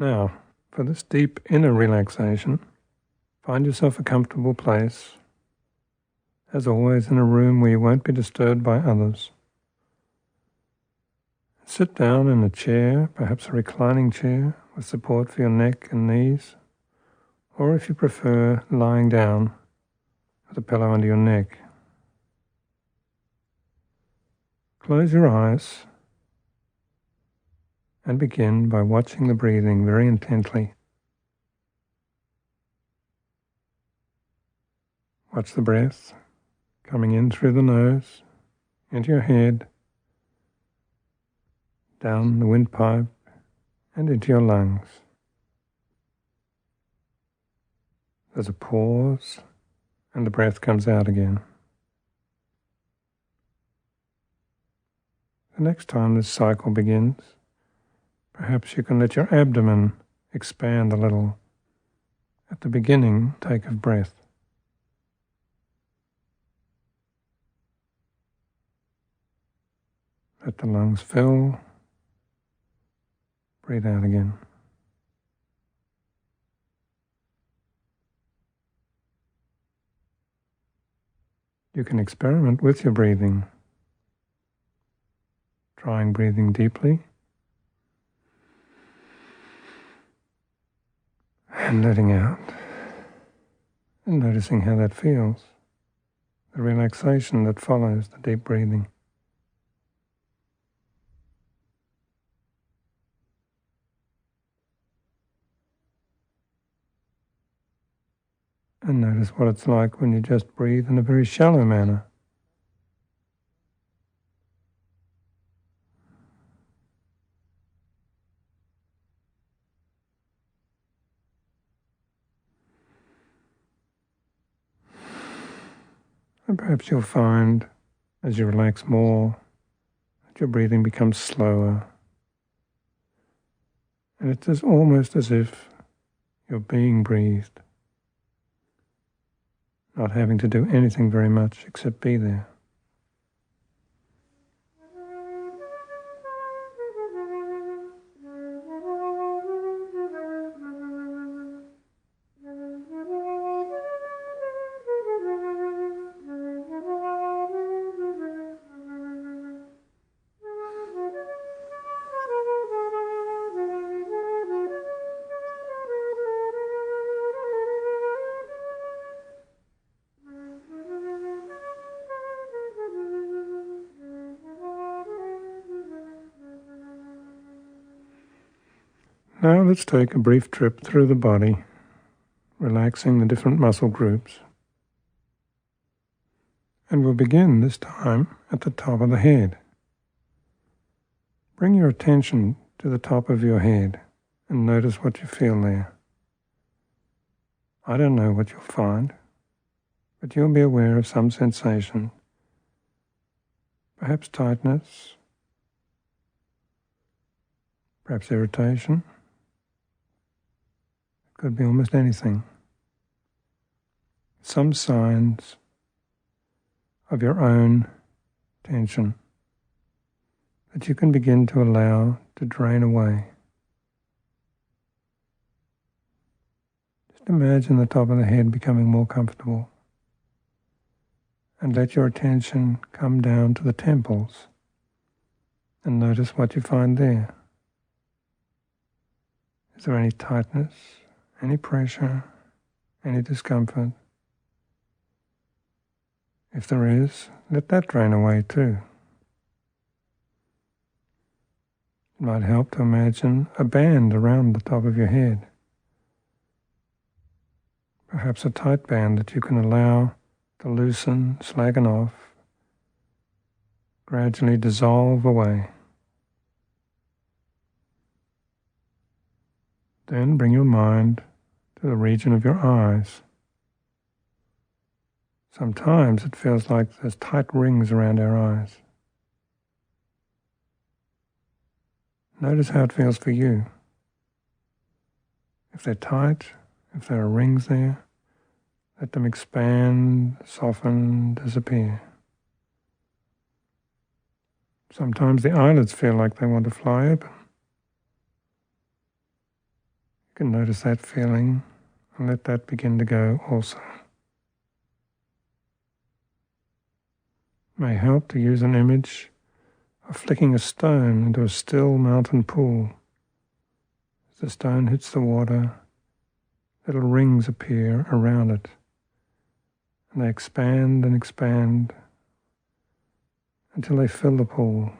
Now, for this deep inner relaxation, find yourself a comfortable place, as always in a room where you won't be disturbed by others. Sit down in a chair, perhaps a reclining chair, with support for your neck and knees, or if you prefer, lying down with a pillow under your neck. Close your eyes and begin by watching the breathing very intently. Watch the breath coming in through the nose, into your head, down the windpipe and into your lungs. There's a pause and the breath comes out again. The next time this cycle begins, perhaps you can let your abdomen expand a little at the beginning take of breath. Let the lungs fill. Breathe out again. You can experiment with your breathing, trying breathing deeply and letting out, and noticing how that feels, the relaxation that follows the deep breathing. And notice what it's like when you just breathe in a very shallow manner. And perhaps you'll find, as you relax more, that your breathing becomes slower. And it's almost as if you're being breathed, not having to do anything very much except be there. Now let's take a brief trip through the body, relaxing the different muscle groups. And we'll begin this time at the top of the head. Bring your attention to the top of your head and notice what you feel there. I don't know what you'll find, but you'll be aware of some sensation, perhaps tightness, perhaps irritation. Could be almost anything. Some signs of your own tension that you can begin to allow to drain away. Just imagine the top of the head becoming more comfortable and let your attention come down to the temples and notice what you find there. Is there any tightness? Any pressure, any discomfort? If there is, let that drain away too. It might help to imagine a band around the top of your head. Perhaps a tight band that you can allow to loosen, slacken off, gradually dissolve away. Then bring your mind to the region of your eyes. Sometimes it feels like there's tight rings around our eyes. Notice how it feels for you. If they're tight, if there are rings there, let them expand, soften, disappear. Sometimes the eyelids feel like they want to fly open. can notice that feeling and let that begin to go also. It may help to use an image of flicking a stone into a still mountain pool. As the stone hits the water, little rings appear around it, and they expand and expand until they fill the pool.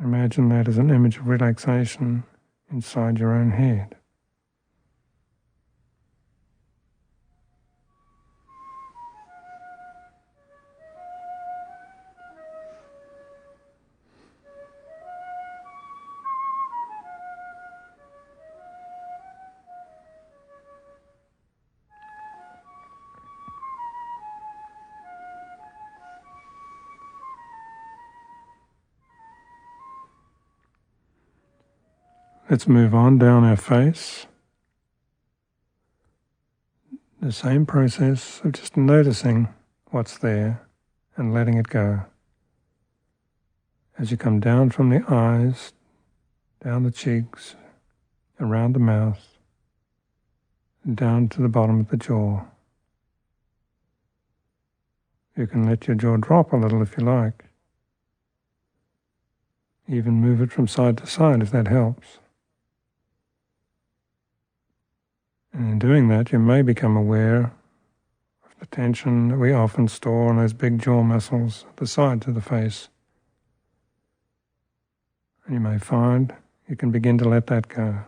Imagine that as an image of relaxation inside your own head. Let's move on down our face. The same process of just noticing what's there and letting it go. As you come down from the eyes, down the cheeks, around the mouth, and down to the bottom of the jaw. You can let your jaw drop a little if you like. Even move it from side to side if that helps. And in doing that, you may become aware of the tension that we often store on those big jaw muscles at the sides of the face. And you may find you can begin to let that go.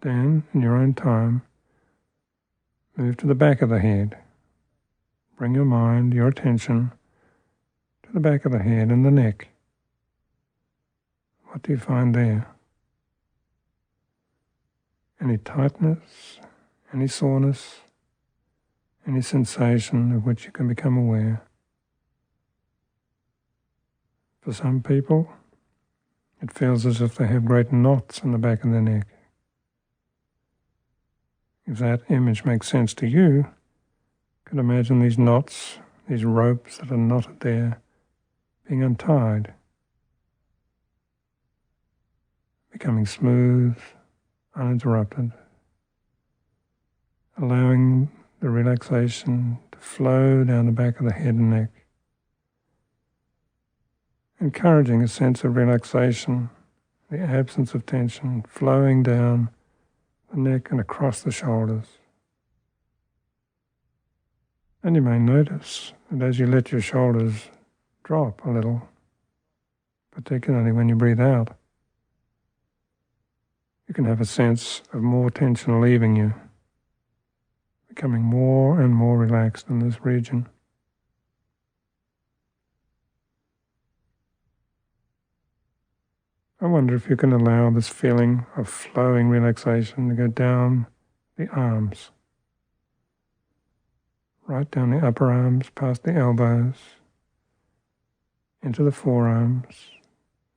Then, in your own time, move to the back of the head. Bring your mind, your attention, to the back of the head and the neck. What do you find there? Any tightness, any soreness, any sensation of which you can become aware? For some people, it feels as if they have great knots in the back of their neck. If that image makes sense to you, you can imagine these knots, these ropes that are knotted there, being untied, becoming smooth, uninterrupted, allowing the relaxation to flow down the back of the head and neck, encouraging a sense of relaxation, the absence of tension, flowing down the neck and across the shoulders. And you may notice that as you let your shoulders drop a little, particularly when you breathe out, you can have a sense of more tension leaving you, becoming more and more relaxed in this region. I wonder if you can allow this feeling of flowing relaxation to go down the arms, right down the upper arms, past the elbows, into the forearms,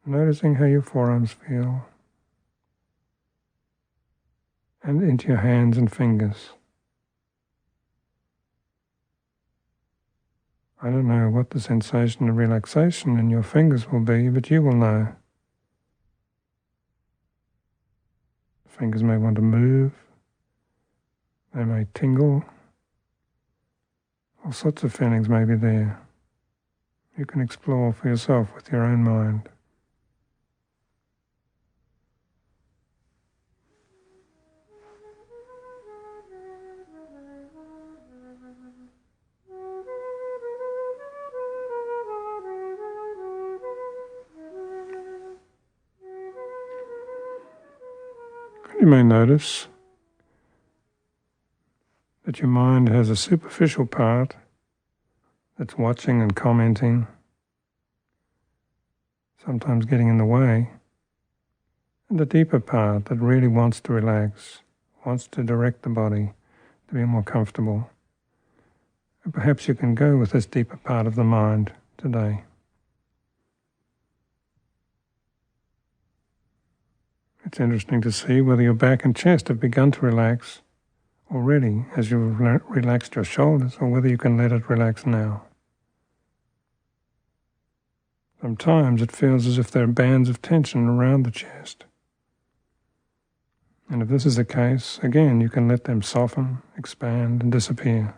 noticing how your forearms feel, and into your hands and fingers. I don't know what the sensation of relaxation in your fingers will be, but you will know. Fingers may want to move, they may tingle, all sorts of feelings may be there. You can explore for yourself with your own mind. You may notice that your mind has a superficial part that's watching and commenting, sometimes getting in the way, and the deeper part that really wants to relax, wants to direct the body to be more comfortable. And perhaps you can go with this deeper part of the mind today. It's interesting to see whether your back and chest have begun to relax already as you've relaxed your shoulders, or whether you can let it relax now. Sometimes it feels as if there are bands of tension around the chest. And if this is the case, again, you can let them soften, expand, and disappear.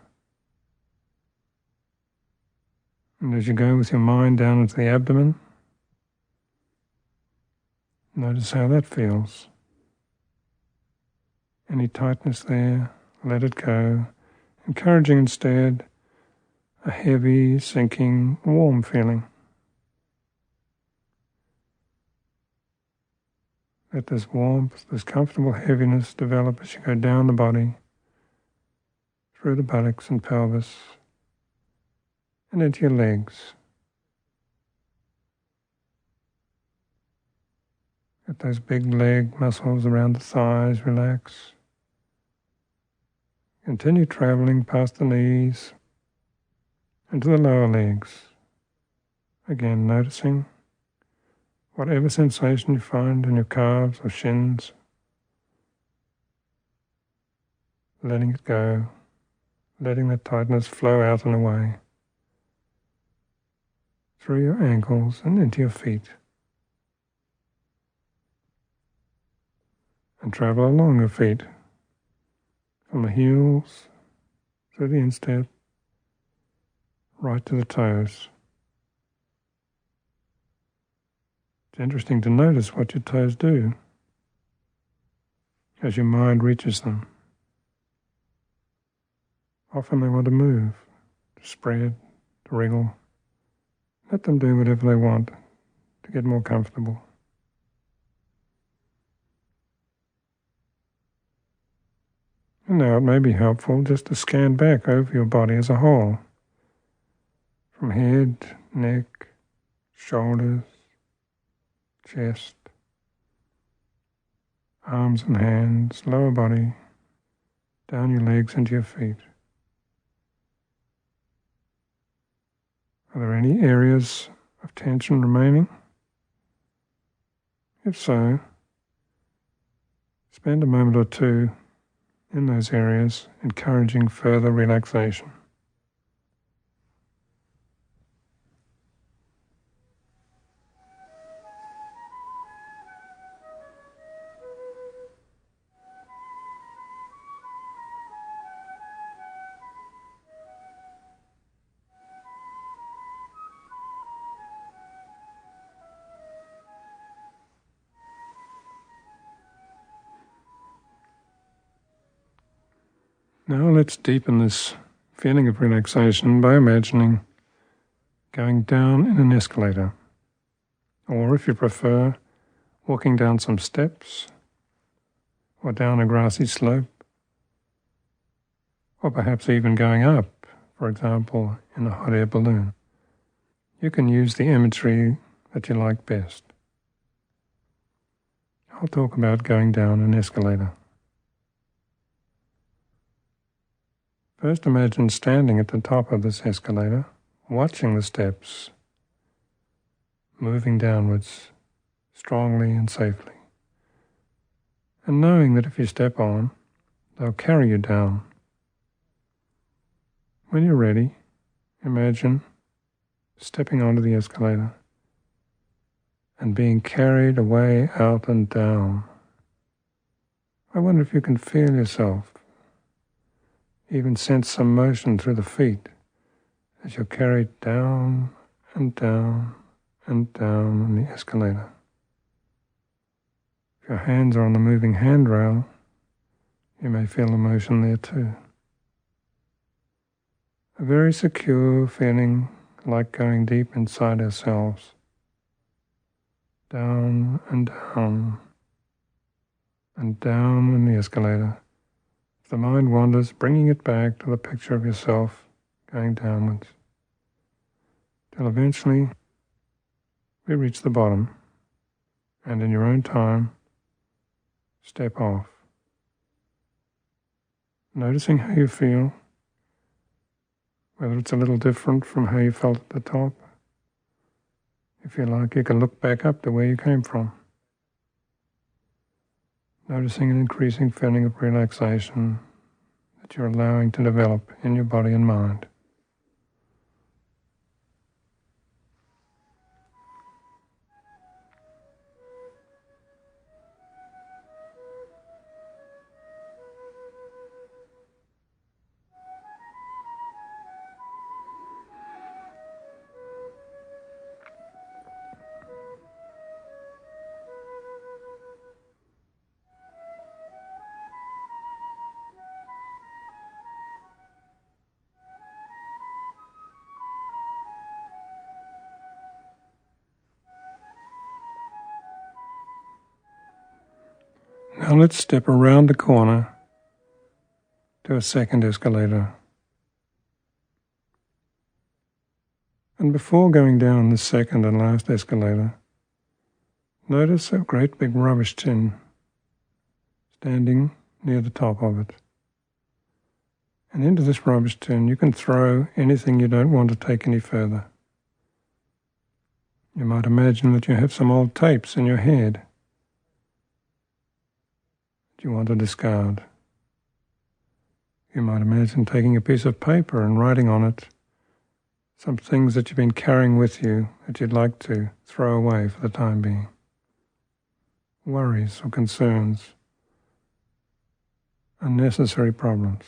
And as you go with your mind down into the abdomen, notice how that feels. Any tightness there, let it go, encouraging instead a heavy, sinking, warm feeling. Let this warmth, this comfortable heaviness develop as you go down the body, through the buttocks and pelvis, and into your legs. Let those big leg muscles around the thighs relax. Continue traveling past the knees into the lower legs. Again, noticing whatever sensation you find in your calves or shins, letting it go, letting that tightness flow out and away, through your ankles and into your feet. And travel along your feet, from the heels, through the instep, right to the toes. It's interesting to notice what your toes do as your mind reaches them. Often they want to move, to spread, to wriggle. Let them do whatever they want to get more comfortable. And now it may be helpful just to scan back over your body as a whole, from head, neck, shoulders, chest, arms and hands, lower body, down your legs into your feet. Are there any areas of tension remaining? If so, spend a moment or two in those areas, encouraging further relaxation. Now let's deepen this feeling of relaxation by imagining going down in an escalator, or if you prefer, walking down some steps, or down a grassy slope, or perhaps even going up, for example, in a hot air balloon. You can use the imagery that you like best. I'll talk about going down an escalator. First, imagine standing at the top of this escalator, watching the steps moving downwards strongly and safely, and knowing that if you step on, they'll carry you down. When you're ready, imagine stepping onto the escalator and being carried away out and down. I wonder if you can feel yourself, even sense some motion through the feet as you're carried down and down and down on the escalator. If your hands are on the moving handrail, you may feel the motion there too. A very secure feeling, like going deep inside ourselves, down and down and down on the escalator. If the mind wanders, bringing it back to the picture of yourself going downwards, till eventually we reach the bottom, and in your own time, step off. Noticing how you feel, whether it's a little different from how you felt at the top. If you like, you can look back up to where you came from. Noticing an increasing feeling of relaxation that you're allowing to develop in your body and mind. Now let's step around the corner to a second escalator. And before going down the second and last escalator, notice a great big rubbish tin standing near the top of it. And into this rubbish tin you can throw anything you don't want to take any further. You might imagine that you have some old tapes in your head that you want to discard. You might imagine taking a piece of paper and writing on it some things that you've been carrying with you that you'd like to throw away for the time being. Worries or concerns, unnecessary problems.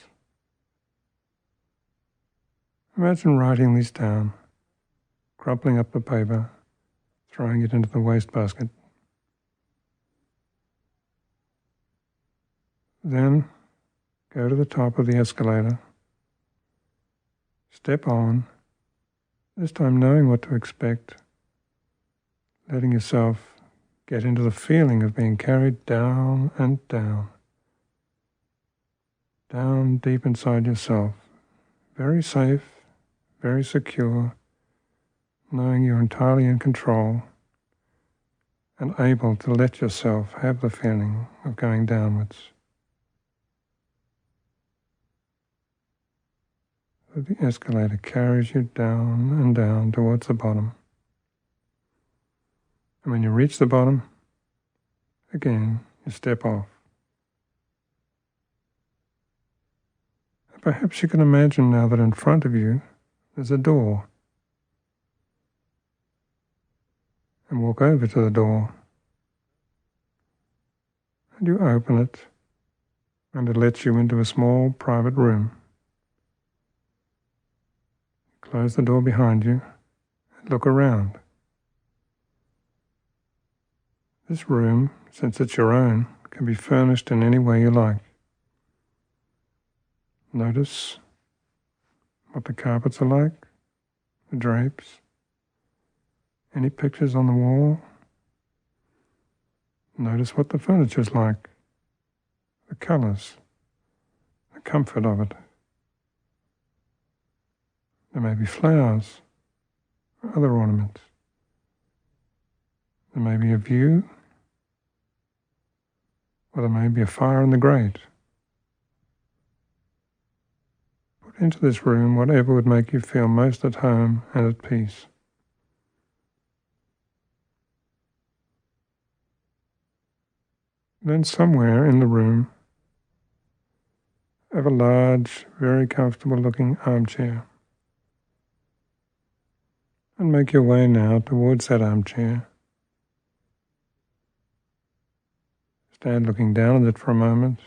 Imagine writing these down, crumpling up the paper, throwing it into the wastebasket. Then go to the top of the escalator, step on, this time knowing what to expect, letting yourself get into the feeling of being carried down and down deep inside yourself, very safe, very secure, knowing you're entirely in control and able to let yourself have the feeling of going downwards. So the escalator carries you down and down towards the bottom. And when you reach the bottom, again, you step off. And perhaps you can imagine now that in front of you there's a door. And walk over to the door. And you open it, and it lets you into a small private room. Close the door behind you and look around. This room, since it's your own, can be furnished in any way you like. Notice what the carpets are like, the drapes, any pictures on the wall. Notice what the furniture's like, the colours, the comfort of it. There may be flowers or other ornaments. There may be a view, or there may be a fire in the grate. Put into this room whatever would make you feel most at home and at peace. Then somewhere in the room, have a large, very comfortable looking armchair. And make your way now towards that armchair. Stand looking down at it for a moment,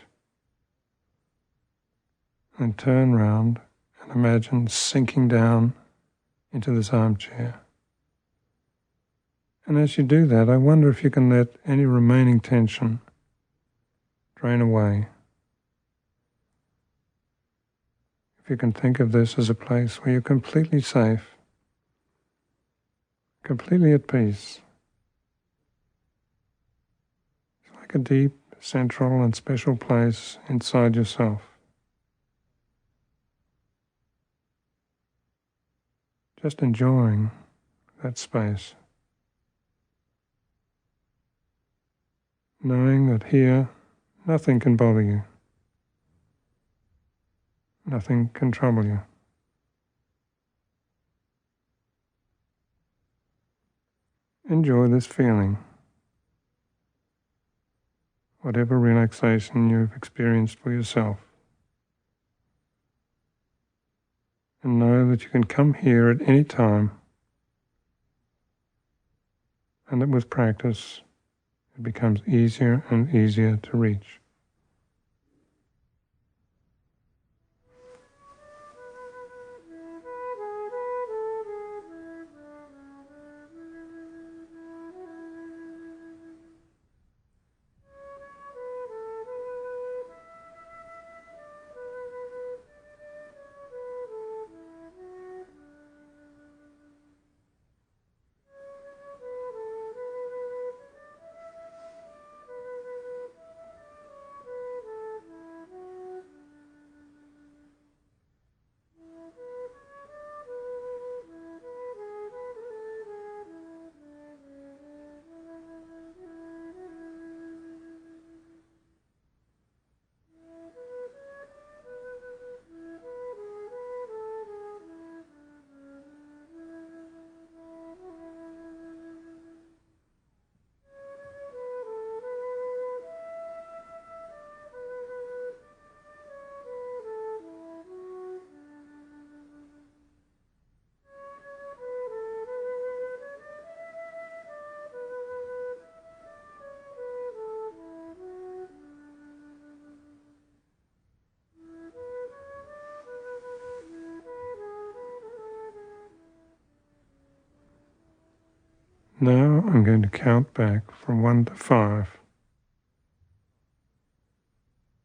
and turn round and imagine sinking down into this armchair. And as you do that, I wonder if you can let any remaining tension drain away. If you can think of this as a place where you're completely safe, completely at peace. It's like a deep, central and special place inside yourself. Just enjoying that space. Knowing that here, nothing can bother you. Nothing can trouble you. Enjoy this feeling. Whatever relaxation you've experienced for yourself. And know that you can come here at any time, and that with practice it becomes easier and easier to reach. Now I'm going to count back from 1 to 5,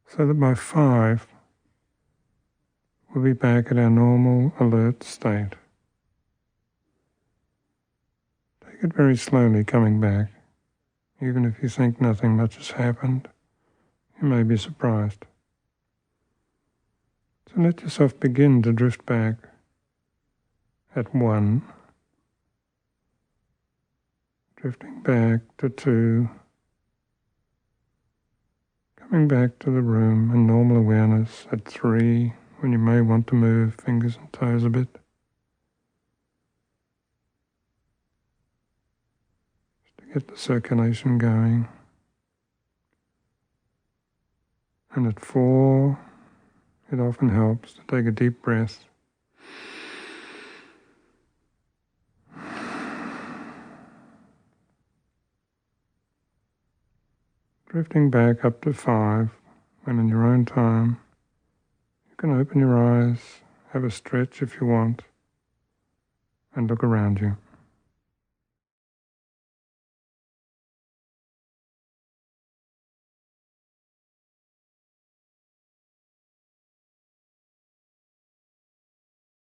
so that by 5 we'll be back at our normal alert state. Take it very slowly coming back. Even if you think nothing much has happened, you may be surprised. So let yourself begin to drift back at 1, drifting back to 2, coming back to the room in normal awareness at 3, when you may want to move fingers and toes a bit. Just to get the circulation going. And at 4, it often helps to take a deep breath. Drifting back up to 5, when in your own time, you can open your eyes, have a stretch if you want, and look around you.